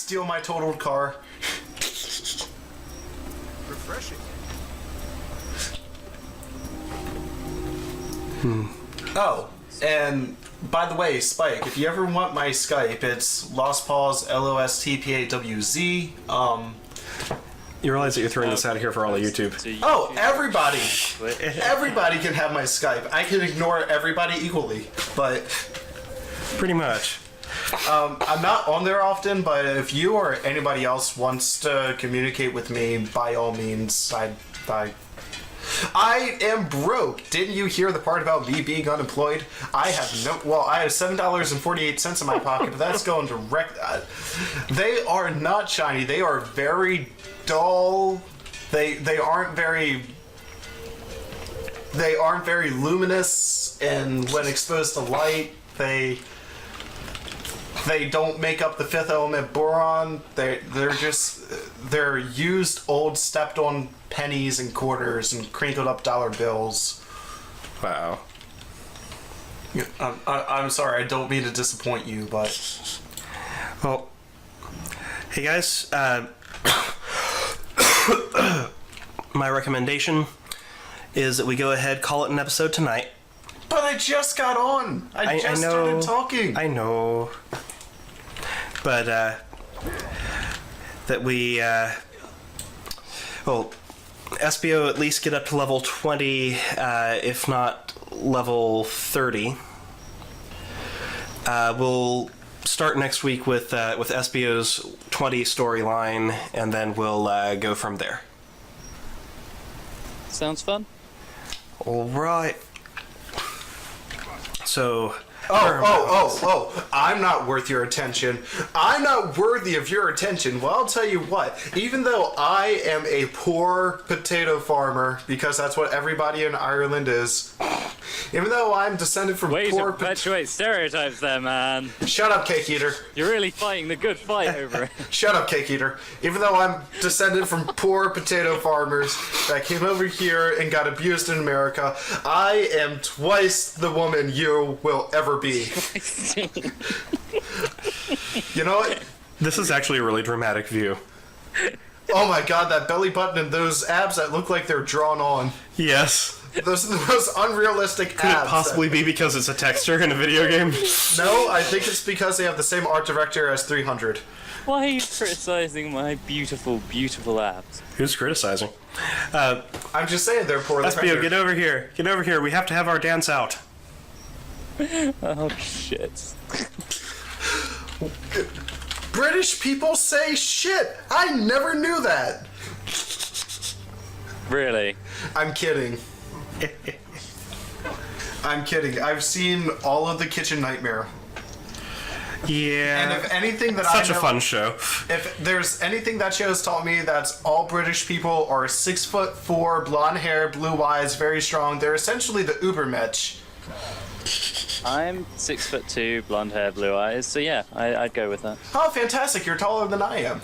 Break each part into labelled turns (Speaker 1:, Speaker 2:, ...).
Speaker 1: steal my totaled car.
Speaker 2: Refreshing.
Speaker 1: Oh, and by the way, Spike, if you ever want my Skype, it's Lost Paws, LOSTPAWZ.
Speaker 3: You realize that you're throwing this out here for all of YouTube.
Speaker 1: Oh, everybody! Everybody can have my Skype. I can ignore everybody equally, but
Speaker 3: Pretty much.
Speaker 1: I'm not on there often, but if you or anybody else wants to communicate with me, by all means, I am broke. Didn't you hear the part about me being unemployed? I have I have $7.48 in my pocket, but that's going direct. They are not shiny. They are very dull. They aren't very luminous, and when exposed to light, they don't make up the fifth element boron. They're used old stepped on pennies and quarters and crinkled up dollar bills.
Speaker 3: Wow.
Speaker 1: I'm sorry, I don't mean to disappoint you, but
Speaker 3: Well, hey guys, my recommendation is that we go ahead, call it an episode tonight.
Speaker 1: but I just got on. I just started talking.
Speaker 3: I know. But, that we, SBO at least get up to level 20, if not level 30. We'll start next week with SBO's 20 storyline, and then we'll go from there.
Speaker 4: Sounds fun.
Speaker 3: All right. So.
Speaker 1: I'm not worth your attention. I'm not worthy of your attention. Well, I'll tell you what, even though I am a poor potato farmer, because that's what everybody in Ireland is, even though I'm descended from
Speaker 4: Way
Speaker 1: poor
Speaker 4: to perpetuate stereotypes there, man.
Speaker 1: Shut up, Cake Eater.
Speaker 4: You're really fighting the good fight over it.
Speaker 1: Shut up, Cake Eater. Even though I'm descended from poor potato farmers that came over here and got abused in America, I am twice the woman you will ever be. You know what?
Speaker 3: This is actually a really dramatic view.
Speaker 1: Oh my god, that belly button and those abs that look like they're drawn on.
Speaker 3: Yes.
Speaker 1: Those are the most unrealistic
Speaker 3: Could
Speaker 1: abs.
Speaker 3: it possibly be because it's a texture in a video game?
Speaker 1: No, I think it's because they have the same art director as 300.
Speaker 4: Why are you criticizing my beautiful, beautiful abs?
Speaker 3: Who's criticizing?
Speaker 1: I'm just saying they're poorly
Speaker 3: SBO,
Speaker 1: rendered.
Speaker 3: get over here. Get over here. We have to have our dance out.
Speaker 4: Oh, shit.
Speaker 1: British people say shit! I never knew that!
Speaker 4: Really?
Speaker 1: I'm kidding. I'm kidding. I've seen all of the Kitchen Nightmare.
Speaker 3: Yeah.
Speaker 1: And if anything that
Speaker 3: Such
Speaker 1: I know,
Speaker 3: a fun show.
Speaker 1: if there's anything that show's taught me, that's all British people are 6'4", blonde hair, blue eyes, very strong. They're essentially the Ubermensch.
Speaker 4: I'm 6'2", blonde hair, blue eyes, so yeah, I'd go with that.
Speaker 1: Oh, fantastic! You're taller than I am.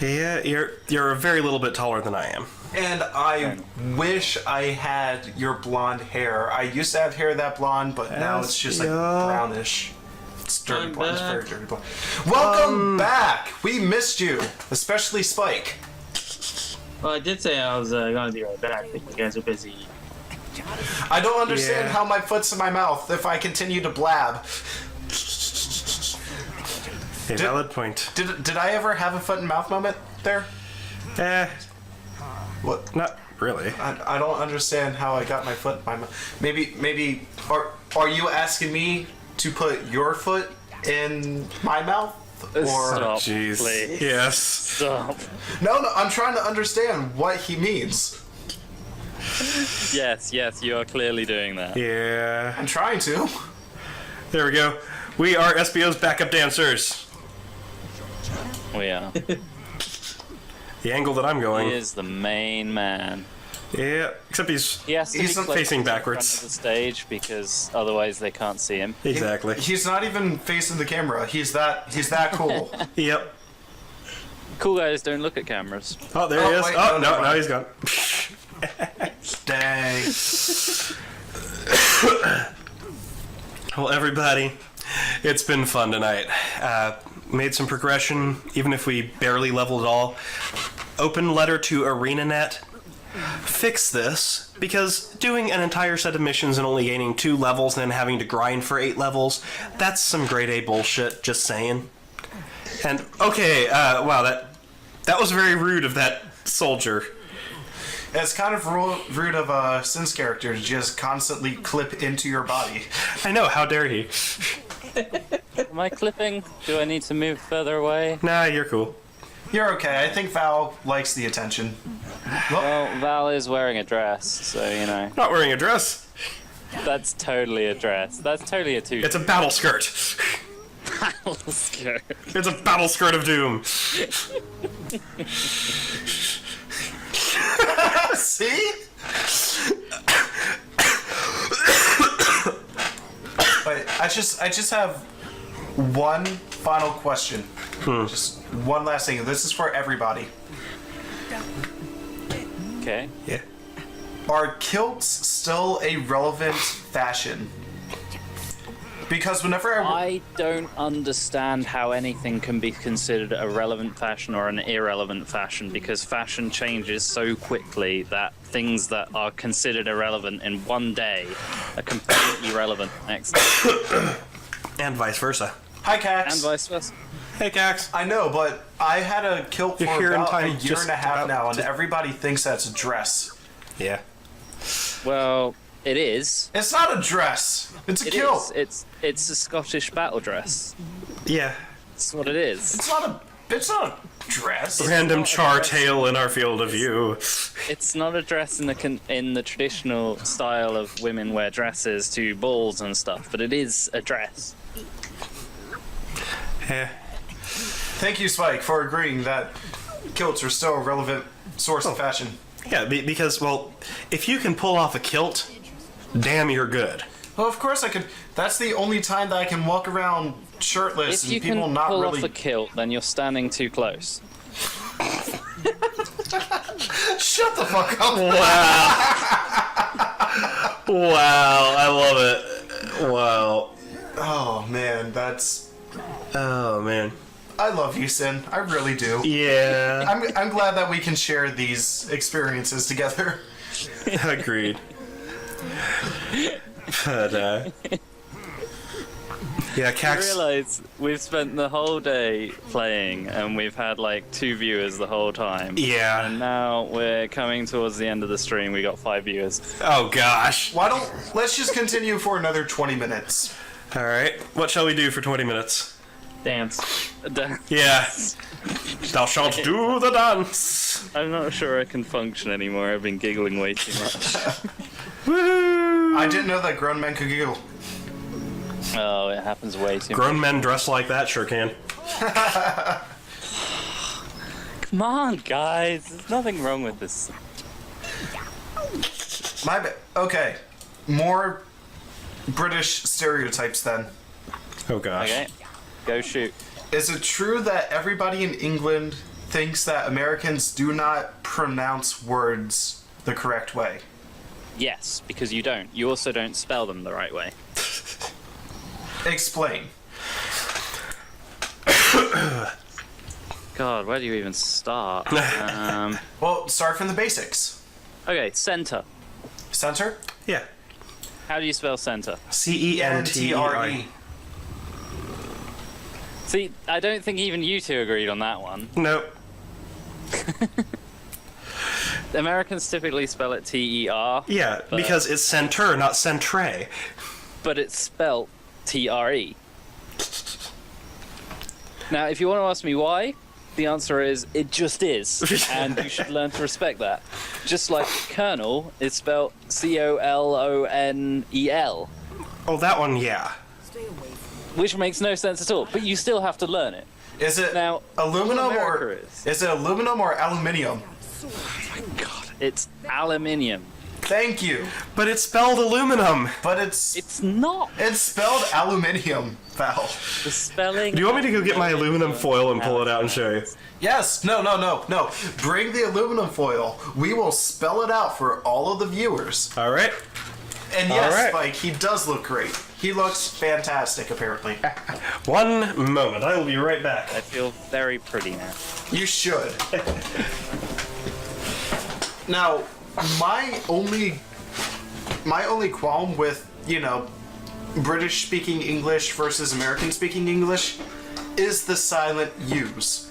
Speaker 3: Yeah, you're a very little bit taller than I am.
Speaker 1: And I wish I had your blonde hair. I used to have hair that blonde, but now it's just like brownish. It's dirty blonde. It's very dirty blonde. Welcome back. We missed you, especially Spike.
Speaker 5: Well, I did say I was going to be right back, but you guys are busy.
Speaker 1: I don't understand
Speaker 3: Yeah.
Speaker 1: how my foot's in my mouth if I continue to blab.
Speaker 3: A valid point.
Speaker 1: Did I ever have a foot and mouth moment there? What?
Speaker 3: Not really.
Speaker 1: I don't understand how I got my foot in my mouth. Maybe are you asking me to put your foot in my mouth? Or
Speaker 4: Stop,
Speaker 3: Jeez.
Speaker 4: please.
Speaker 3: Yes.
Speaker 4: Stop.
Speaker 1: No, I'm trying to understand what he means.
Speaker 4: Yes, you are clearly doing that.
Speaker 3: Yeah.
Speaker 1: I'm trying to.
Speaker 3: There we go. We are SBO's backup dancers.
Speaker 4: We are.
Speaker 3: The angle that I'm
Speaker 4: He
Speaker 3: going.
Speaker 4: is the main man.
Speaker 3: Yeah, except he's
Speaker 4: He has to
Speaker 1: He's
Speaker 4: be
Speaker 1: not
Speaker 4: close
Speaker 3: facing
Speaker 4: to the
Speaker 3: backwards.
Speaker 4: front of the stage because otherwise they can't see him.
Speaker 3: exactly.
Speaker 1: He's not even facing the camera. He's that cool.
Speaker 3: Yep.
Speaker 4: Cool guys don't look at cameras.
Speaker 3: Oh, there
Speaker 1: Oh,
Speaker 3: he is.
Speaker 1: wait,
Speaker 3: Oh,
Speaker 1: no,
Speaker 3: no,
Speaker 1: no.
Speaker 3: he's gone.
Speaker 1: Dang.
Speaker 3: Well, everybody, It's been fun tonight. Made some progression, even if we barely leveled at all. Open letter to ArenaNet. Fix this, because doing an entire set of missions and only gaining 2 levels and then having to grind for 8 levels, that's some grade A bullshit, just saying. And, okay, wow, that was very rude of that soldier.
Speaker 1: It's kind of rude of Sin's character to just constantly clip into your body.
Speaker 3: I know, how dare he?
Speaker 4: Am I clipping? Do I need to move further away?
Speaker 3: Nah, you're cool.
Speaker 1: You're okay. I think Val likes the attention.
Speaker 4: Well, Val is wearing a dress, so, you know.
Speaker 3: Not wearing a dress.
Speaker 4: That's totally a dress. That's totally a two.
Speaker 3: It's a battle skirt.
Speaker 4: skirt.
Speaker 3: It's a battle skirt of doom.
Speaker 1: See? But I just have one final question. Just one last thing. This is for everybody.
Speaker 4: Okay.
Speaker 3: Yeah.
Speaker 1: Are kilts still a relevant fashion? Because whenever
Speaker 4: I don't understand how anything can be considered a relevant fashion or an irrelevant fashion, because fashion changes so quickly that things that are considered irrelevant in one day are completely relevant next day.
Speaker 3: And vice versa.
Speaker 1: Hi, Cax.
Speaker 4: And vice versa.
Speaker 3: Hey, Cax.
Speaker 1: I know, but I had a kilt
Speaker 3: You're
Speaker 1: for
Speaker 3: here in
Speaker 1: about
Speaker 3: time
Speaker 1: a year
Speaker 3: just
Speaker 1: and a half
Speaker 3: about
Speaker 1: now, and
Speaker 3: to-
Speaker 1: everybody thinks that's a dress.
Speaker 3: Yeah.
Speaker 4: Well, it is.
Speaker 1: It's not a dress. It's a
Speaker 4: It
Speaker 1: kilt.
Speaker 4: is. It's a Scottish battle dress.
Speaker 3: Yeah.
Speaker 4: That's what it is.
Speaker 1: It's not a dress.
Speaker 3: Random char tail in our field of view.
Speaker 4: It's not a dress in the traditional style of women wear dresses to balls and stuff, but it is a dress.
Speaker 3: Yeah.
Speaker 1: Thank you, Spike, for agreeing that kilts are still a relevant source of fashion.
Speaker 3: Yeah, because, well, if you can pull off a kilt, damn, you're good.
Speaker 1: Well, of course I can. That's the only time that I can walk around shirtless
Speaker 4: If you
Speaker 1: and people
Speaker 4: can
Speaker 1: not
Speaker 4: pull
Speaker 1: really.
Speaker 4: off a kilt, then you're standing too close.
Speaker 1: Shut the fuck up!
Speaker 3: Wow, I love it. Wow.
Speaker 1: Oh man, that's.
Speaker 3: Oh, man.
Speaker 1: I love you, Sin. I really do.
Speaker 3: Yeah.
Speaker 1: I'm glad that we can share these experiences together.
Speaker 3: Agreed. But, yeah,
Speaker 4: I
Speaker 3: Cax.
Speaker 4: realize we've spent the whole day playing, and we've had like 2 viewers the whole time.
Speaker 3: Yeah.
Speaker 4: And now we're coming towards the end of the stream. We got 5 viewers.
Speaker 3: Oh, gosh.
Speaker 1: Let's just continue for another 20 minutes.
Speaker 3: All right. What shall we do for 20 minutes?
Speaker 5: Dance.
Speaker 3: Yeah. Thou shalt do the dance.
Speaker 4: I'm not sure I can function anymore. I've been giggling way too much.
Speaker 3: Woo!
Speaker 1: I didn't know that grown men could giggle.
Speaker 4: Oh, it happens way too much.
Speaker 3: Grown men dressed like that sure can.
Speaker 4: Come on, guys. There's nothing wrong with this.
Speaker 1: My bad. Okay. More British stereotypes then.
Speaker 3: Oh, gosh.
Speaker 4: Okay, go shoot.
Speaker 1: Is it true that everybody in England thinks that Americans do not pronounce words the correct way?
Speaker 4: Yes, because you don't. You also don't spell them the right way.
Speaker 1: Explain.
Speaker 4: God, where do you even start?
Speaker 1: Well, start from the basics.
Speaker 4: Okay, center.
Speaker 1: Center?
Speaker 3: Yeah.
Speaker 4: How do you spell center?
Speaker 3: CENTRE.
Speaker 4: See, I don't think even you two agreed on that one.
Speaker 3: Nope.
Speaker 4: Americans typically spell it T-E-R.
Speaker 3: Yeah, because it's center, not centre.
Speaker 4: But it's spelt T-R-E. Now, if you want to ask me why, the answer is it just is, and you should learn to respect that. Just like colonel is spelt C-O-L-O-N-E-L,
Speaker 3: Oh, that one, yeah.
Speaker 4: which makes no sense at all, but you still have to learn it.
Speaker 1: Is it
Speaker 4: Now,
Speaker 1: aluminum
Speaker 4: what
Speaker 1: or
Speaker 4: America
Speaker 1: is it aluminum or aluminium?
Speaker 4: God, it's aluminium.
Speaker 1: Thank you.
Speaker 3: But it's spelled aluminum.
Speaker 1: But it's
Speaker 4: It's not.
Speaker 1: spelled aluminium, Val.
Speaker 4: The spelling.
Speaker 3: Do you want me to go get my aluminum foil and pull it out and show you?
Speaker 1: Yes. No. Bring the aluminum foil. We will spell it out for all of the viewers.
Speaker 3: All right.
Speaker 1: And yes,
Speaker 3: All right.
Speaker 1: Spike, he does look great. He looks fantastic, apparently.
Speaker 3: One moment. I will be right back.
Speaker 4: I feel very pretty now.
Speaker 1: You should. Now, my only qualm with, British speaking English versus American speaking English is the silent U's.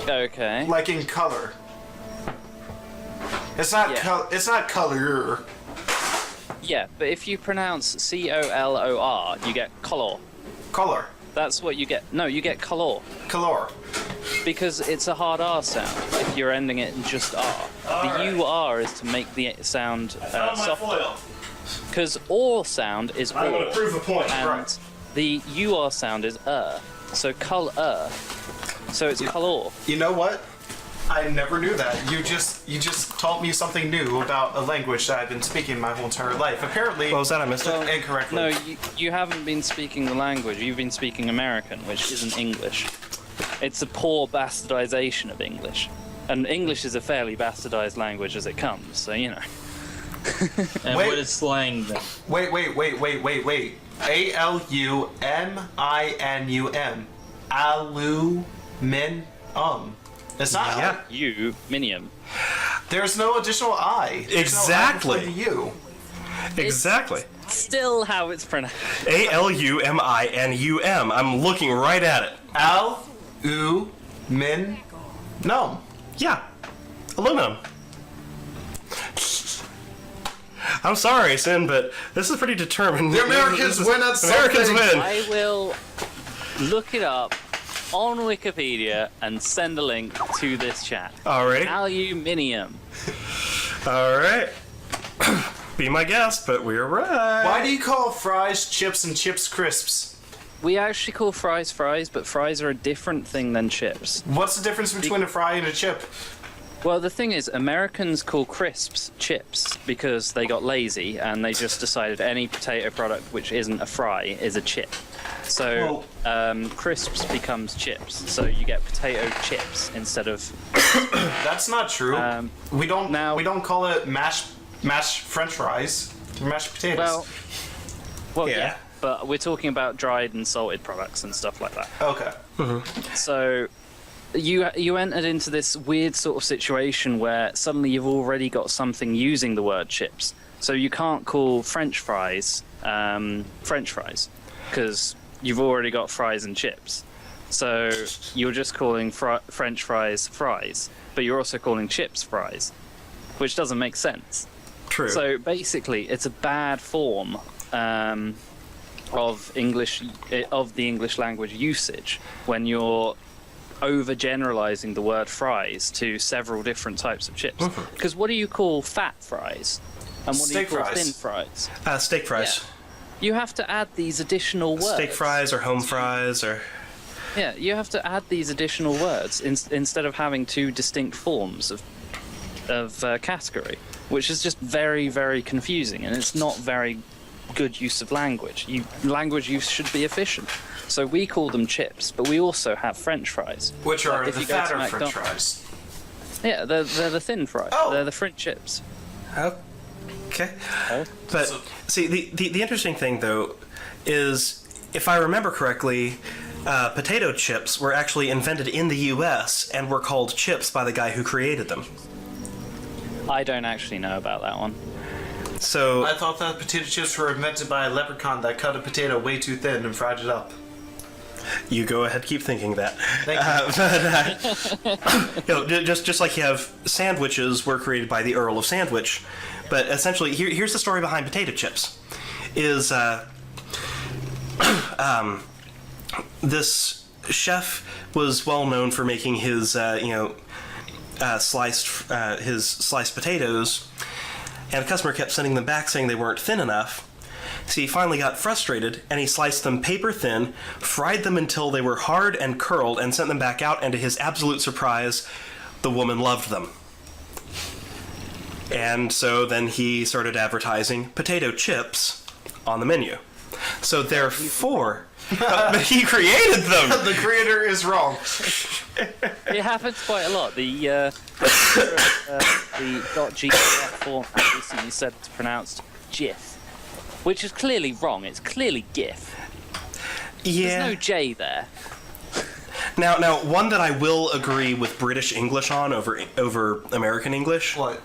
Speaker 4: Okay.
Speaker 1: Like in color. It's not
Speaker 4: Yeah.
Speaker 1: it's not color.
Speaker 4: Yeah, but if you pronounce color, you get color.
Speaker 1: Color.
Speaker 4: That's what you get. No, you get color.
Speaker 1: Color.
Speaker 4: Because it's a hard R sound if you're ending it in just R. The UR is to make the sound softer. Because OR sound is
Speaker 3: I'm going
Speaker 4: OR.
Speaker 3: to prove a point.
Speaker 4: And
Speaker 1: Right.
Speaker 4: the UR sound is So color. So it's color.
Speaker 1: You know what? I never knew that. You just taught me something new about a language that I've been speaking my whole entire life. Apparently,
Speaker 3: What was that? I missed it.
Speaker 1: incorrectly.
Speaker 4: No, you haven't been speaking the language. You've been speaking American, which isn't English. It's a poor bastardization of English. And English is a fairly bastardized language as it comes, so you know.
Speaker 5: And
Speaker 1: Wait.
Speaker 5: what is slang then?
Speaker 1: Wait. ALUMINUM. Aluminum. It's not.
Speaker 3: Yeah.
Speaker 4: You, Minium.
Speaker 1: There's no additional I. There's
Speaker 3: Exactly.
Speaker 1: No I before the U.
Speaker 3: Exactly.
Speaker 4: Still how it's pronounced.
Speaker 3: ALUMINUM. I'm looking right at it.
Speaker 1: Aluminum.
Speaker 3: Yeah. Aluminum. I'm sorry, Sin, but this is pretty determined.
Speaker 1: The Americans win at
Speaker 3: Americans
Speaker 1: something.
Speaker 3: win.
Speaker 4: I will look it up on Wikipedia and send a link to this chat.
Speaker 3: Alrighty.
Speaker 4: Aluminium.
Speaker 3: Alright. Be my guest, but we're right.
Speaker 1: Why do you call fries chips and chips crisps?
Speaker 4: We actually call fries fries, but fries are a different thing than chips.
Speaker 1: What's the difference between a fry and a chip?
Speaker 4: Well, the thing is, Americans call crisps chips because they got lazy and they just decided any potato product which isn't a fry is a chip. So crisps becomes chips. So you get potato chips instead of.
Speaker 1: That's not true. We don't call it mashed French fries. They're mashed potatoes.
Speaker 4: Well,
Speaker 3: Yeah.
Speaker 4: yeah. But we're talking about dried and salted products and stuff like that.
Speaker 1: Okay.
Speaker 4: So you entered into this weird sort of situation where suddenly you've already got something using the word chips. So you can't call French fries French fries because you've already got fries and chips. So you're just calling French fries fries, but you're also calling chips fries, which doesn't make sense.
Speaker 3: True.
Speaker 4: So basically, it's a bad form of the English language usage when you're overgeneralizing the word fries to several different types of chips. Because what do you call fat fries? And what
Speaker 1: Steak
Speaker 4: do you call
Speaker 1: fries.
Speaker 4: thin fries?
Speaker 3: Steak fries.
Speaker 4: Yeah. You have to add these additional words.
Speaker 3: Steak fries or home fries or...
Speaker 4: Yeah, you have to add these additional words instead of having two distinct forms of category, which is just very, very confusing, and it's not very good use of language. Language use should be efficient. So we call them chips, but we also have French fries.
Speaker 1: Which are
Speaker 4: Like
Speaker 1: the
Speaker 4: if you go to
Speaker 1: fatter French
Speaker 4: McDonald's-
Speaker 1: fries.
Speaker 4: Yeah, they're the thin fries.
Speaker 1: Oh.
Speaker 4: They're the French chips.
Speaker 3: Okay.
Speaker 4: Oh.
Speaker 3: But,
Speaker 1: So-
Speaker 3: see, the interesting thing, though, is, if I remember correctly, potato chips were actually invented in the U.S. and were called chips by the guy who created them.
Speaker 4: I don't actually know about that one.
Speaker 3: So...
Speaker 1: I thought that potato chips were invented by a leprechaun that cut a potato way too thin and fried it up.
Speaker 3: You go ahead, keep thinking that.
Speaker 1: Thank you.
Speaker 3: Just like you have sandwiches were created by the Earl of Sandwich, but essentially, here's the story behind potato chips. Is this chef was well known for making his sliced potatoes, and a customer kept sending them back saying they weren't thin enough. So he finally got frustrated, and he sliced them paper thin, fried them until they were hard and curled, and sent them back out, and to his absolute surprise, the woman loved them. And so then he started advertising potato chips on the menu. So therefore, But he created them.
Speaker 1: The creator is wrong.
Speaker 4: It happens quite a lot. The .gif format recently said it's pronounced GIF, which is clearly wrong. It's clearly GIF.
Speaker 3: Yeah.
Speaker 4: There's no J there.
Speaker 3: Now, one that I will agree with British English on over American English.
Speaker 1: What?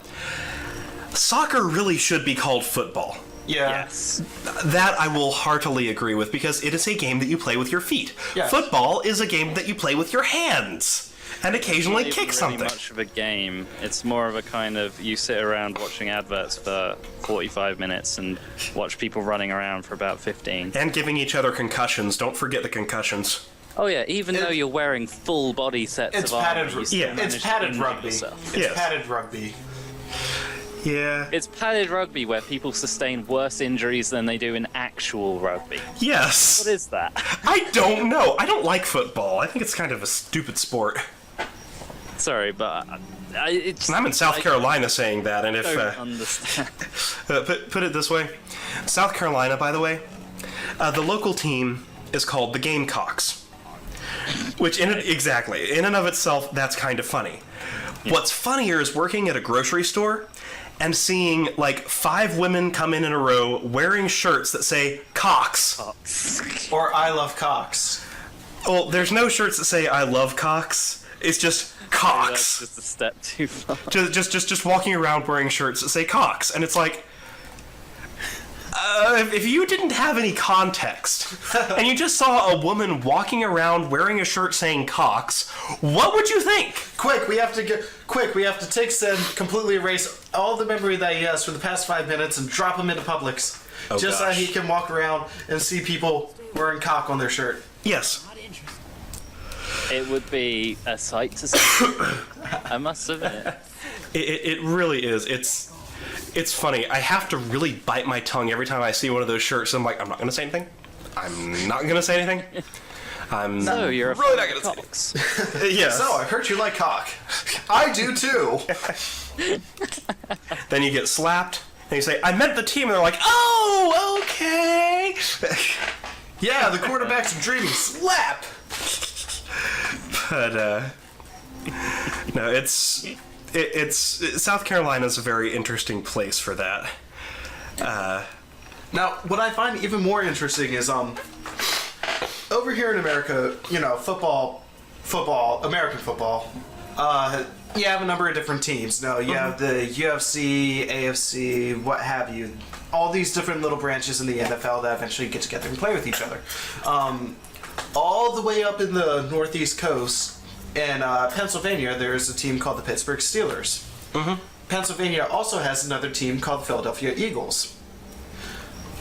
Speaker 3: Soccer really should be called football.
Speaker 1: Yeah.
Speaker 4: Yes.
Speaker 3: That I will heartily agree with, because it is a game that you play with your feet.
Speaker 1: Yes.
Speaker 3: Football is a game that you play with your hands and occasionally
Speaker 4: It's not
Speaker 3: kick
Speaker 4: even
Speaker 3: something.
Speaker 4: really much of a game. It's more of a kind of, you sit around watching adverts for 45 minutes and watch people running around for about 15.
Speaker 3: And giving each other concussions. Don't forget the concussions.
Speaker 4: Oh yeah, even though you're wearing full body sets
Speaker 1: It's
Speaker 4: of armor,
Speaker 1: padded.
Speaker 4: you still
Speaker 3: Yeah.
Speaker 4: manage
Speaker 1: It's
Speaker 4: to
Speaker 1: padded
Speaker 4: injure
Speaker 1: rugby.
Speaker 4: yourself.
Speaker 1: It's
Speaker 3: Yes.
Speaker 1: padded rugby.
Speaker 3: Yeah.
Speaker 4: It's padded rugby where people sustain worse injuries than they do in actual rugby.
Speaker 3: Yes.
Speaker 4: What is that?
Speaker 3: I don't know. I don't like football. I think it's kind of a stupid sport.
Speaker 4: Sorry, but it's.
Speaker 3: And I'm in South Carolina saying that, and if
Speaker 4: I don't understand.
Speaker 3: put it this way, South Carolina, by the way, the local team is called the Gamecocks, which in and of itself, that's kind of funny. What's funnier is working at a grocery store and seeing like 5 women come in a row wearing shirts that say Cox.
Speaker 1: Or I love Cox.
Speaker 3: Well, there's no shirts that say I love Cox. It's just
Speaker 4: That's
Speaker 3: Cox.
Speaker 4: just a step too far.
Speaker 3: Just walking around wearing shirts that say Cox, and it's like, if you didn't have any context and you just saw a woman walking around wearing a shirt saying Cox, what would you think?
Speaker 1: Quick, we have to take Sid, completely erase all the memory that he has for the past 5 minutes and drop him into Publix.
Speaker 3: Oh,
Speaker 1: just so
Speaker 3: gosh.
Speaker 1: he can walk around and see people wearing cock on their shirt.
Speaker 3: Yes.
Speaker 4: It would be a sight to see. I must admit.
Speaker 3: It really is. It's funny. I have to really bite my tongue every time I see one of those shirts. I'm like, I'm not going to say anything. I'm not going to say anything. I'm
Speaker 4: So you're a
Speaker 3: really
Speaker 4: fan
Speaker 3: not
Speaker 4: of
Speaker 3: going
Speaker 4: Cox.
Speaker 3: to say anything. Yes.
Speaker 1: So, I heard you like cock. I do too.
Speaker 3: Then you get slapped, and you say, I meant the team, and they're like, oh, okay.
Speaker 1: Yeah, the quarterback's dreaming slap.
Speaker 3: But, no, it's South Carolina's a very interesting place for that.
Speaker 1: Now, what I find even more interesting is, over here in America, you know, American football, you have a number of different teams. No, you have the UFC, AFC, what have you. All these different little branches in the NFL that eventually get together and play with each other. All the way up in the Northeast Coast, in Pennsylvania, there's a team called the Pittsburgh Steelers. Pennsylvania also has another team called the Philadelphia Eagles.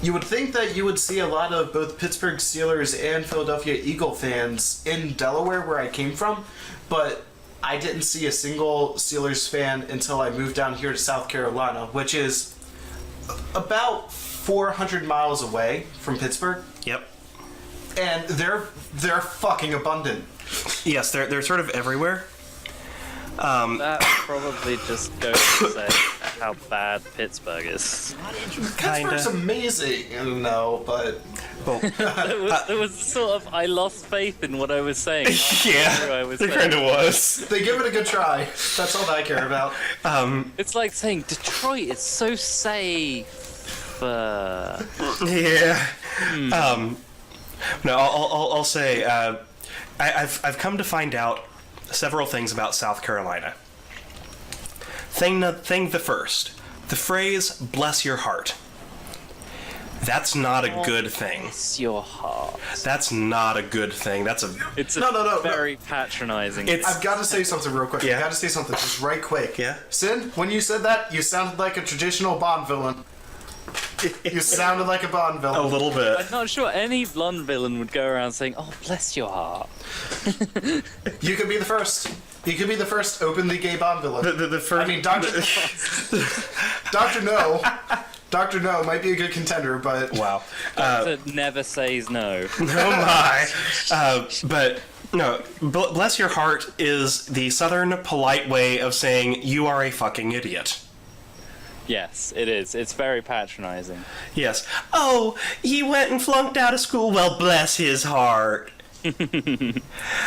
Speaker 1: You would think that you would see a lot of both Pittsburgh Steelers and Philadelphia Eagle fans in Delaware, where I came from, but I didn't see a single Steelers fan until I moved down here to South Carolina, which is about 400 miles away from Pittsburgh,
Speaker 3: Yep.
Speaker 1: and they're fucking abundant.
Speaker 3: Yes, they're sort of everywhere.
Speaker 4: That probably just goes to say how bad Pittsburgh is.
Speaker 1: Pittsburgh's amazing, no, but
Speaker 3: Well,
Speaker 4: There was sort of, I lost faith in what I was saying.
Speaker 3: yeah,
Speaker 4: I was
Speaker 3: it
Speaker 4: saying.
Speaker 3: kind of was.
Speaker 1: they give it a good try. That's all that I care about.
Speaker 4: It's like saying Detroit is so safe.
Speaker 3: Yeah. No, I'll say I've come to find out several things about South Carolina. Thing the first, the phrase "bless your heart." That's not a good thing.
Speaker 4: It's your heart.
Speaker 3: That's not a good thing. That's a
Speaker 4: It's a
Speaker 1: No.
Speaker 4: very patronizing.
Speaker 3: It's-
Speaker 1: I've got to say something real quick.
Speaker 3: Yeah.
Speaker 1: I've got to say something just right quick.
Speaker 3: Yeah?
Speaker 1: Sin, when you said that, you sounded like a traditional Bond villain. You sounded like a Bond
Speaker 3: a
Speaker 1: villain.
Speaker 3: little bit.
Speaker 4: I'm not sure any Blonde villain would go around saying, "Oh, bless your heart."
Speaker 1: You could be the first. You could be the first openly gay Bond villain.
Speaker 3: The first.
Speaker 1: I mean, Dr. No might be a good contender, but
Speaker 3: Wow.
Speaker 4: That never says no.
Speaker 3: Oh my. But no, bless your heart is the southern polite way of saying you are a fucking idiot.
Speaker 4: Yes, it is. It's very patronizing.
Speaker 3: Yes. Oh, he went and flunked out of school. Well, bless his heart.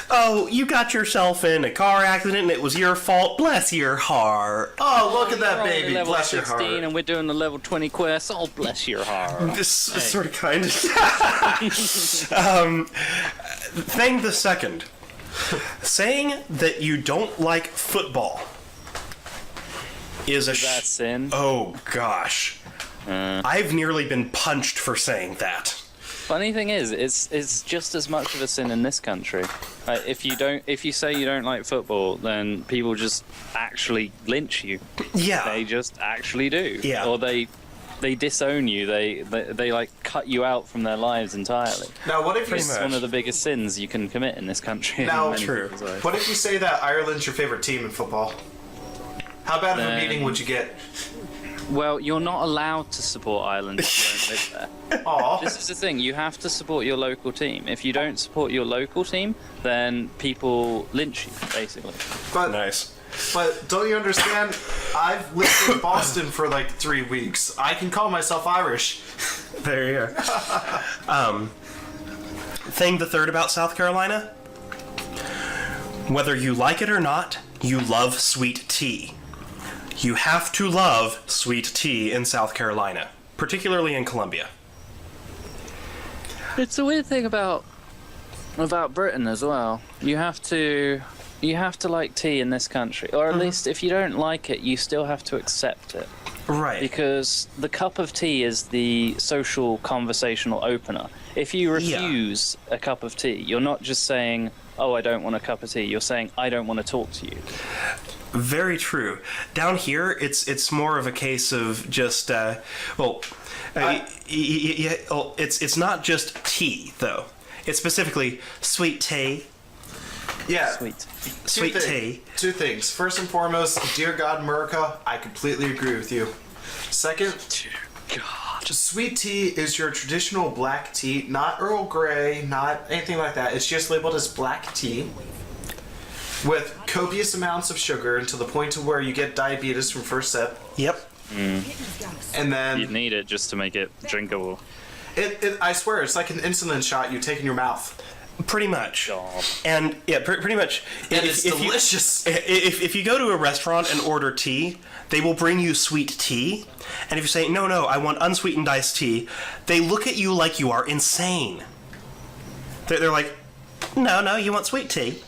Speaker 3: Oh, you got yourself in a car accident and it was your fault. Bless your heart.
Speaker 1: Oh, look at that
Speaker 4: We're only
Speaker 1: baby.
Speaker 4: level
Speaker 1: Bless your
Speaker 4: 16
Speaker 1: heart.
Speaker 4: and we're doing the level 20 quest. Oh, bless your heart.
Speaker 3: This sort of kind of. Thing the second. Saying that you don't like football is a
Speaker 4: That sin.
Speaker 3: Oh gosh. I've nearly been punched for saying that.
Speaker 4: Funny thing is, it's just as much of a sin in this country. If you say you don't like football, then people just actually lynch you.
Speaker 3: Yeah.
Speaker 4: They just actually do.
Speaker 3: Yeah.
Speaker 4: Or they disown you. They like cut you out from their lives entirely.
Speaker 1: Now, what if you...
Speaker 3: Pretty
Speaker 4: It's
Speaker 3: much.
Speaker 4: one of the biggest sins you can commit in this country.
Speaker 1: Now,
Speaker 4: in many
Speaker 3: true.
Speaker 4: people's eyes.
Speaker 1: What if you say that Ireland's your favorite team in football? How bad of a
Speaker 4: Then-
Speaker 1: meeting would you get?
Speaker 4: Well, you're not allowed to support Ireland if you don't live there.
Speaker 1: Aw.
Speaker 4: This is the thing, you have to support your local team. If you don't support your local team, then people lynch you, basically.
Speaker 1: But,
Speaker 3: Nice.
Speaker 1: but don't you understand? I've lived in Boston for like 3 weeks. I can call myself Irish.
Speaker 3: There you go. Thing the third about South Carolina. Whether you like it or not, you love sweet tea. You have to love sweet tea in South Carolina, particularly in Columbia.
Speaker 4: It's a weird thing about Britain as well. You have to like tea in this country, or at least if you don't like it, you still have to accept it.
Speaker 3: Right.
Speaker 4: Because the cup of tea is the social conversational opener. If you refuse a cup of tea, you're not just saying, "Oh, I don't want a cup of tea." You're saying, "I don't want to talk to you."
Speaker 3: Very true. Down here, it's more of a case of just it's not just tea though. It's specifically sweet tea.
Speaker 1: Yeah.
Speaker 4: Sweet.
Speaker 3: Sweet tea.
Speaker 1: Two things. First and foremost, dear God, America, I completely agree with you. Second,
Speaker 4: God.
Speaker 1: sweet tea is your traditional black tea, not Earl Grey, not anything like that. It's just labeled as black tea with copious amounts of sugar to the point to where you get diabetes from first sip.
Speaker 3: Yep.
Speaker 1: And then
Speaker 4: You'd need it just to make it drinkable.
Speaker 1: I swear, it's like an insulin shot you take in your mouth.
Speaker 3: Pretty much.
Speaker 4: God.
Speaker 3: And yeah, pretty much.
Speaker 1: And it's delicious.
Speaker 3: If you go to a restaurant and order tea, they will bring you sweet tea. And if you say, no, I want unsweetened iced tea, they look at you like you are insane. They're like, no, you want sweet tea.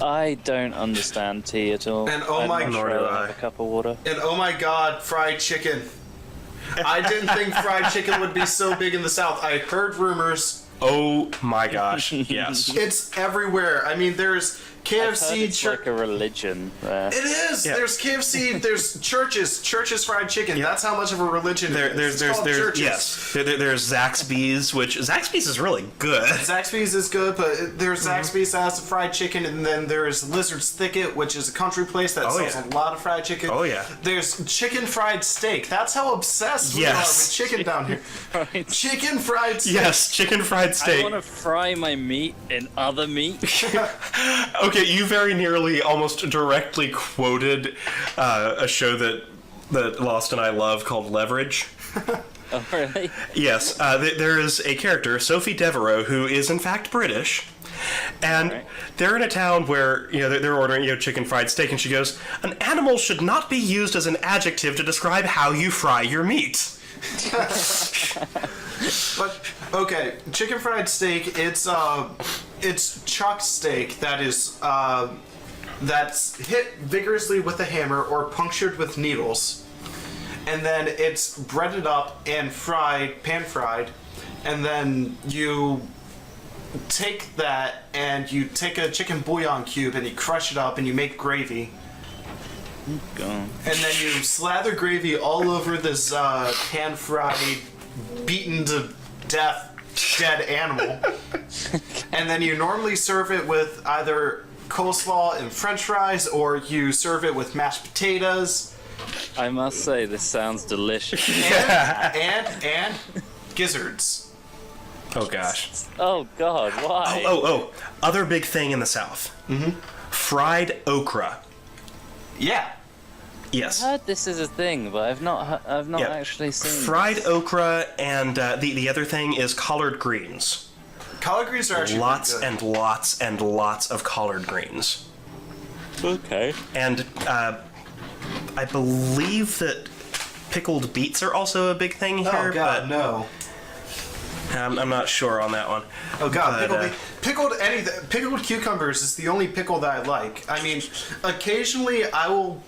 Speaker 4: I don't understand tea at all.
Speaker 1: And oh
Speaker 4: I'd
Speaker 1: my
Speaker 4: much
Speaker 3: God.
Speaker 4: rather
Speaker 3: Nor do I.
Speaker 4: have a cup of water.
Speaker 1: And oh my God, fried chicken. I didn't think fried chicken would be so big in the South. I heard rumors.
Speaker 3: Oh my gosh, yes.
Speaker 1: It's everywhere. I mean, there's
Speaker 4: I've heard
Speaker 1: KFC.
Speaker 4: it's like a religion there.
Speaker 1: It is.
Speaker 3: Yeah.
Speaker 1: There's KFC. There's churches fried chicken. That's how much of a religion it is.
Speaker 3: There's
Speaker 1: It's called churches.
Speaker 3: yes. There's Zaxby's, which Zaxby's is really good.
Speaker 1: Zaxby's is good, but there's
Speaker 3: Mm-hmm.
Speaker 1: Zaxby's that has the fried chicken, and then there's Lizard's Thicket, which is a country place that
Speaker 3: Oh,
Speaker 1: sells
Speaker 3: yeah.
Speaker 1: a lot of fried chicken.
Speaker 3: Oh, yeah.
Speaker 1: There's chicken fried steak. That's how obsessed we are
Speaker 3: Yes.
Speaker 1: with chicken down here.
Speaker 4: Right.
Speaker 1: Chicken fried steak.
Speaker 3: Yes, chicken fried
Speaker 4: I
Speaker 3: steak.
Speaker 4: want to fry my meat in other meat.
Speaker 3: Okay, you very nearly almost directly quoted a show that Lost and I love called Leverage.
Speaker 4: Oh, really?
Speaker 3: Yes, there is a character, Sophie Devereaux, who is in fact British, and
Speaker 4: Right.
Speaker 3: they're in a town where they're ordering chicken fried steak, and she goes, "An animal should not be used as an adjective to describe how you fry your meat."
Speaker 1: But okay, chicken fried steak. It's chuck steak that is that's hit vigorously with a hammer or punctured with needles, and then it's breaded up and fried, pan fried, and then you take that and you take a chicken bouillon cube and you crush it up and you make gravy.
Speaker 4: Go.
Speaker 1: And then you slather gravy all over this pan-fried, beaten to death, dead animal. And then you normally serve it with either coleslaw and french fries, or you serve it with mashed potatoes.
Speaker 4: I must say, this sounds delicious.
Speaker 1: And gizzards.
Speaker 3: Oh gosh.
Speaker 4: Oh, God, why?
Speaker 3: Oh, other big thing in the South. Mm-hmm. Fried okra.
Speaker 1: Yeah.
Speaker 3: Yes.
Speaker 4: I've heard this is a thing, but I've not
Speaker 3: Yeah.
Speaker 4: actually seen.
Speaker 3: Fried okra, and the other thing is collard greens.
Speaker 1: Collard greens are actually
Speaker 3: Lots
Speaker 1: pretty good.
Speaker 3: and lots and lots of collard greens.
Speaker 4: Okay.
Speaker 3: And I believe that pickled beets are also a big thing here,
Speaker 1: Oh god,
Speaker 3: but
Speaker 1: no.
Speaker 3: I'm not sure on that one.
Speaker 1: Oh god,
Speaker 3: But,
Speaker 1: pickled cucumbers is the only pickle that I like. I mean, occasionally I'll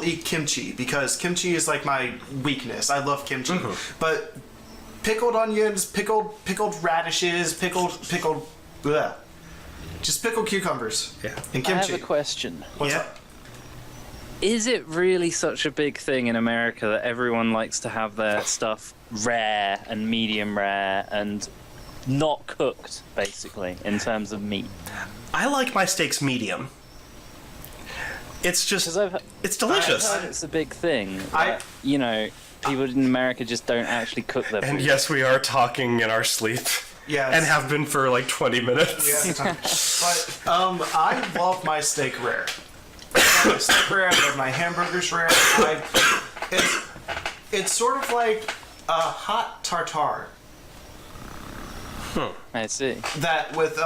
Speaker 1: eat kimchi because kimchi is like my weakness. I love kimchi.
Speaker 3: Mm-hmm.
Speaker 1: But pickled onions, pickled radishes, bleh. Just pickled cucumbers.
Speaker 3: Yeah.
Speaker 1: And
Speaker 4: I
Speaker 1: kimchi.
Speaker 4: have a question.
Speaker 1: What's
Speaker 3: Yeah.
Speaker 1: up?
Speaker 4: Is it really such a big thing in America that everyone likes to have their stuff rare and medium rare and not cooked, basically, in terms of meat?
Speaker 3: I like my steaks medium. It's just,
Speaker 4: Because
Speaker 3: it's delicious.
Speaker 4: I've heard it's a big thing.
Speaker 1: I-
Speaker 4: That, you know, people in America just don't actually cook their food.
Speaker 3: And yes, we are talking in our sleep.
Speaker 1: Yes.
Speaker 3: And have been for like 20 minutes.
Speaker 1: Yeah, but I love my steak rare. I love my steak rare. I love my hamburgers rare. It's sort of like a hot tartare.
Speaker 4: I see.
Speaker 1: That with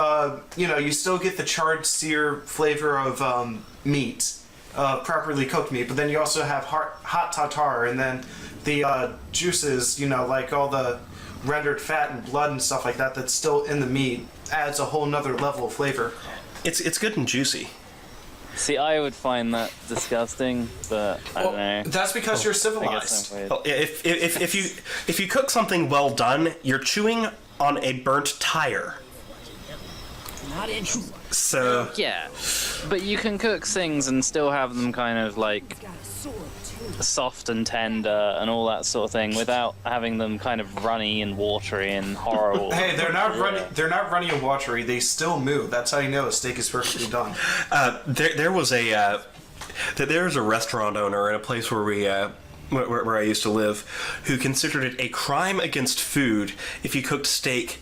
Speaker 1: you still get the charred sear flavor of meat, properly cooked meat, but then you also have hot tartare, and then the juices, like all the rendered fat and blood and stuff like that that's still in the meat adds a whole nother level of flavor.
Speaker 3: It's good and juicy.
Speaker 4: See, I would find that disgusting, but I don't know.
Speaker 1: That's because you're
Speaker 4: I guess
Speaker 1: civilized.
Speaker 4: I'm weird.
Speaker 3: Well, if you cook something well done, you're chewing on a burnt tire. So
Speaker 4: Yeah, but you can cook things and still have them kind of like soft and tender and all that sort of thing without having them kind of runny and watery and horrible.
Speaker 1: Hey, they're not running. They're not runny and watery. They still move. That's how you know a steak is perfectly done.
Speaker 3: there was a restaurant owner in a place where we where I used to live who considered it a crime against food if you cooked steak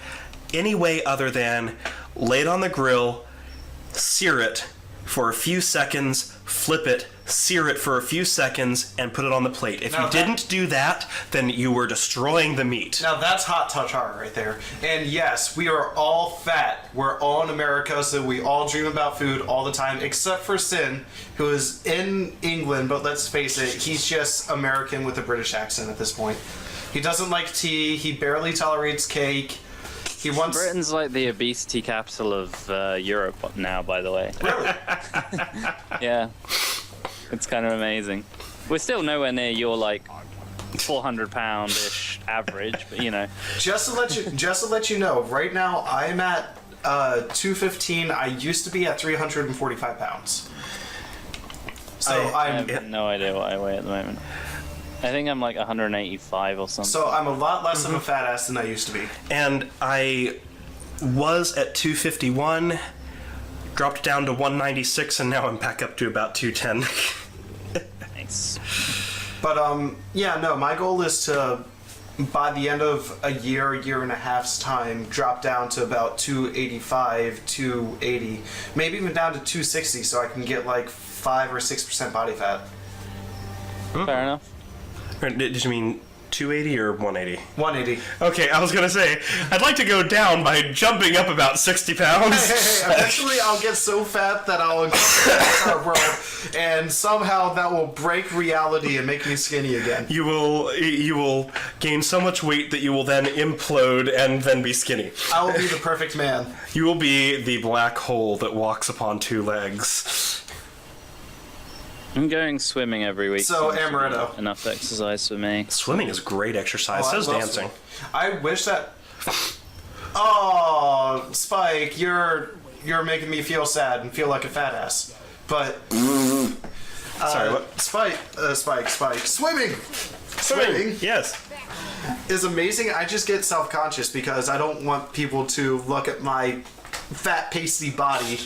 Speaker 3: any way other than lay it on the grill, sear it for a few seconds, flip it, sear it for a few seconds, and put it on the plate. If
Speaker 1: Now
Speaker 3: you didn't do that, then you were destroying the meat.
Speaker 1: Now that's hot tartare right there. And yes, we are all fat. We're all in America, so we all dream about food all the time, except for Sin, who is in England, but let's face it, he's just American with a British accent at this point. He doesn't like tea, he barely tolerates cake. He wants...
Speaker 4: Britain's like the obesity capital of Europe now, by the way.
Speaker 1: Really?
Speaker 4: Yeah, it's kind of amazing. We're still nowhere near your like 400-pound-ish average, but you know.
Speaker 1: Just to let you know, right now I'm at 215. I used to be at 345 pounds. So
Speaker 4: I
Speaker 1: I'm
Speaker 4: have no idea what I weigh at the moment. I think I'm like 185 or something.
Speaker 1: so I'm a lot less of a fat ass than I used to be.
Speaker 3: And I was at 251, dropped down to 196, and now I'm back up to about 210.
Speaker 4: Nice.
Speaker 1: But yeah, no, my goal is to, by the end of a year and a half's time, drop down to about 285, 280, maybe even down to 260, so I can get like 5 or 6% body fat.
Speaker 4: Fair enough.
Speaker 3: Did you mean 280 or 180?
Speaker 1: 180.
Speaker 3: Okay, I was gonna say, I'd like to go down by jumping up about 60 pounds.
Speaker 1: Hey, eventually I'll get so fat that I'll encompass our world, and somehow that will break reality and make me skinny again.
Speaker 3: You will gain so much weight that you will then implode and then be skinny.
Speaker 1: I will be the perfect man.
Speaker 3: You will be the black hole that walks upon two legs.
Speaker 4: I'm going swimming every week.
Speaker 1: So,
Speaker 4: Seems to be
Speaker 1: Amaretto.
Speaker 4: enough exercise for me.
Speaker 3: Swimming is great exercise.
Speaker 1: Oh, I
Speaker 3: So is
Speaker 1: love
Speaker 3: dancing.
Speaker 1: swimming. I wish that. Oh, Spike, you're making me feel sad and feel like a fat ass. But
Speaker 3: Sorry, what?
Speaker 1: Spike, swimming
Speaker 3: Yes.
Speaker 1: is amazing. I just get self-conscious because I don't want people to look at my fat, pasty body.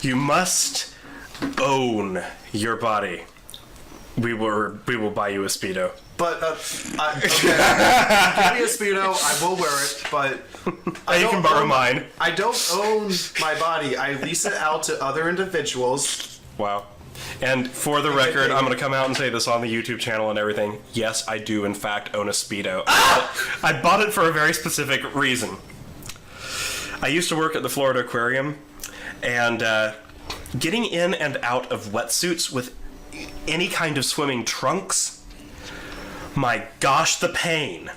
Speaker 3: You must own your body. We will buy you a Speedo.
Speaker 1: But okay, give me a Speedo, I will wear it. But
Speaker 3: You can borrow
Speaker 1: own-
Speaker 3: mine.
Speaker 1: I don't own my body. I lease it out to other individuals.
Speaker 3: Wow. And for the record, I'm going to come out and say this on the YouTube channel and everything. Yes, I do in fact own a Speedo. I bought it for a very specific reason. I used to work at the Florida Aquarium, and getting in and out of wetsuits with any kind of swimming trunks, my gosh, the pain.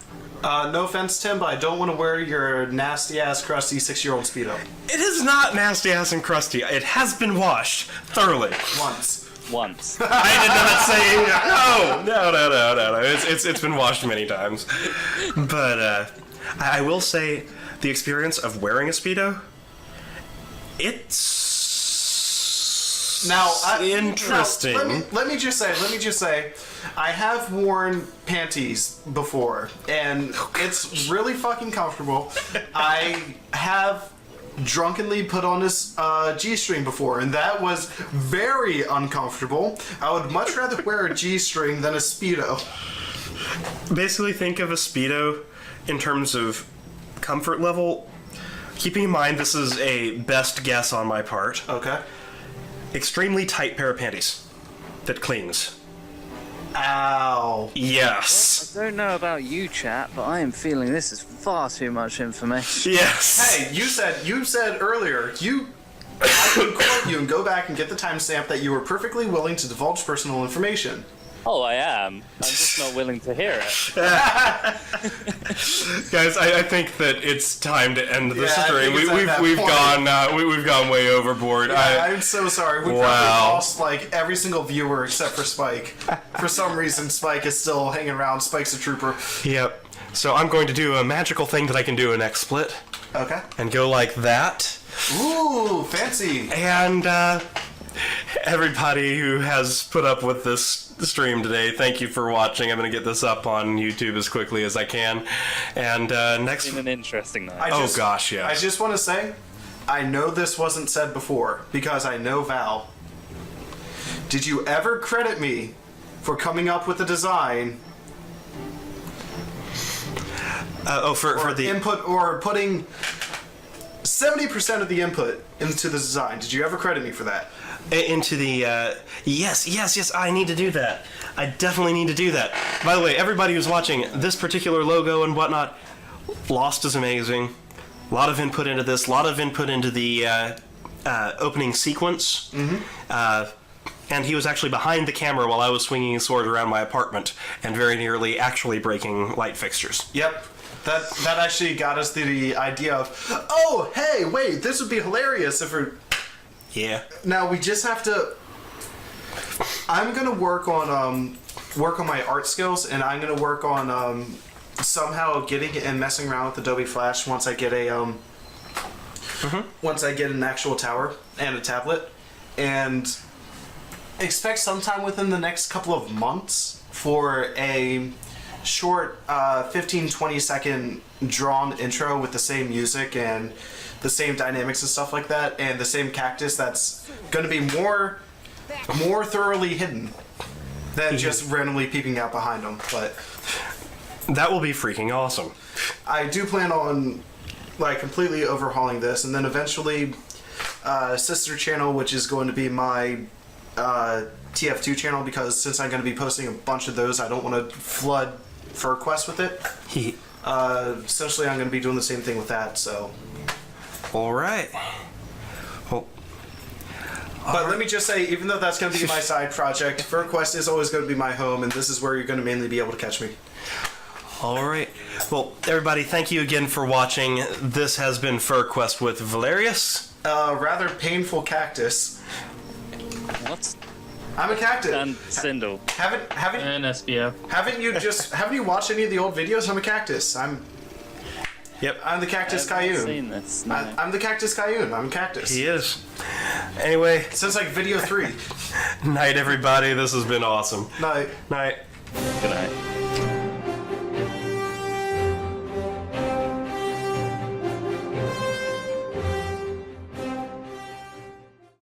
Speaker 1: No offense, Tim, but I don't want to wear your nasty-ass, crusty 6-year-old Speedo.
Speaker 3: It is not nasty ass and crusty. It has been washed thoroughly.
Speaker 4: Once.
Speaker 3: I did not say no. It's been washed many times. But I will say the experience of wearing a Speedo, it's interesting.
Speaker 1: Now, let me just say, I have worn panties before, and it's really fucking comfortable. I have drunkenly put on this G-string before, and that was very uncomfortable. I would much rather wear a G-string than a Speedo.
Speaker 3: Basically, think of a Speedo in terms of comfort level. Keeping in mind this is a best guess on my part.
Speaker 1: Okay.
Speaker 3: Extremely tight pair of panties that clings.
Speaker 1: Ow.
Speaker 3: Yes.
Speaker 4: I don't know about you, chat, but I am feeling this is far too much information.
Speaker 3: Yes.
Speaker 1: Hey, you said earlier, I could quote you and go back and get the timestamp that you were perfectly willing to divulge personal information.
Speaker 4: Oh, I am. I'm just not willing to hear it.
Speaker 3: Guys, I think that it's time to end this
Speaker 1: Yeah, I
Speaker 3: stream.
Speaker 1: think it's at that
Speaker 3: We've
Speaker 1: point.
Speaker 3: we've gone way overboard.
Speaker 1: Yeah, I'm so sorry. We
Speaker 3: Wow.
Speaker 1: probably lost like every single viewer except for Spike. For some reason, Spike is still hanging around. Spike's a trooper.
Speaker 3: Yep. So I'm going to do a magical thing that I can do in XSplit
Speaker 1: Okay.
Speaker 3: and go like that.
Speaker 1: Ooh, fancy.
Speaker 3: And everybody who has put up with this stream today, thank you for watching. I'm going to get this up on YouTube as quickly as I can. And next...
Speaker 4: It's been an interesting night.
Speaker 1: I
Speaker 3: yes.
Speaker 1: just want to say, I know this wasn't said before because I know Val. Did you ever credit me for coming up with a design
Speaker 3: for the
Speaker 1: input or putting 70% of the input into the design? Did you ever credit me for that?
Speaker 3: into the yes, I need to do that. I definitely need to do that. By the way, everybody who's watching, this particular logo and whatnot, Lost is amazing. A lot of input into this, a lot of input into the opening sequence. And he was actually behind the camera while I was swinging a sword around my apartment and very nearly actually breaking light fixtures.
Speaker 1: Yep. That actually got us the idea of, oh, hey, wait, this would be hilarious if we're...
Speaker 3: Yeah.
Speaker 1: Now we just have to... I'm gonna work on my art skills, and I'm gonna work on somehow getting and messing around with Adobe Flash once I get a once I get an actual tower and a tablet, and expect sometime within the next couple of months for a short 15-20 second drawn intro with the same music and the same dynamics and stuff like that, and the same cactus that's going to be more thoroughly hidden than just randomly peeping out behind them. But
Speaker 3: that will be freaking awesome.
Speaker 1: I do plan on like completely overhauling this, and then eventually sister channel, which is going to be my TF2 channel, because since I'm going to be posting a bunch of those, I don't want to flood Furquest with it. Essentially, I'm going to be doing the same thing with that. So.
Speaker 3: All right. Well,
Speaker 1: but let me just say, even though that's going to be my side project, Furquest is always going to be my home, and this is where you're going to mainly be able to catch me.
Speaker 3: all right. Well, everybody, thank you again for watching. This has been Furquest with Valerius.
Speaker 1: Rather painful cactus.
Speaker 4: What?
Speaker 1: I'm a cactus.
Speaker 4: And Sindel.
Speaker 1: Haven't
Speaker 5: And SBF.
Speaker 1: haven't you watched any of the old videos? I'm a cactus.
Speaker 3: Yep.
Speaker 1: I'm the Cactus
Speaker 4: I've
Speaker 1: Cayune.
Speaker 4: seen this. No.
Speaker 1: I'm the Cactus Cayune. I'm a cactus.
Speaker 3: He is. Anyway,
Speaker 1: Since like video 3.
Speaker 3: night, everybody. This has been awesome.
Speaker 1: Night.
Speaker 3: Night.
Speaker 4: Good night.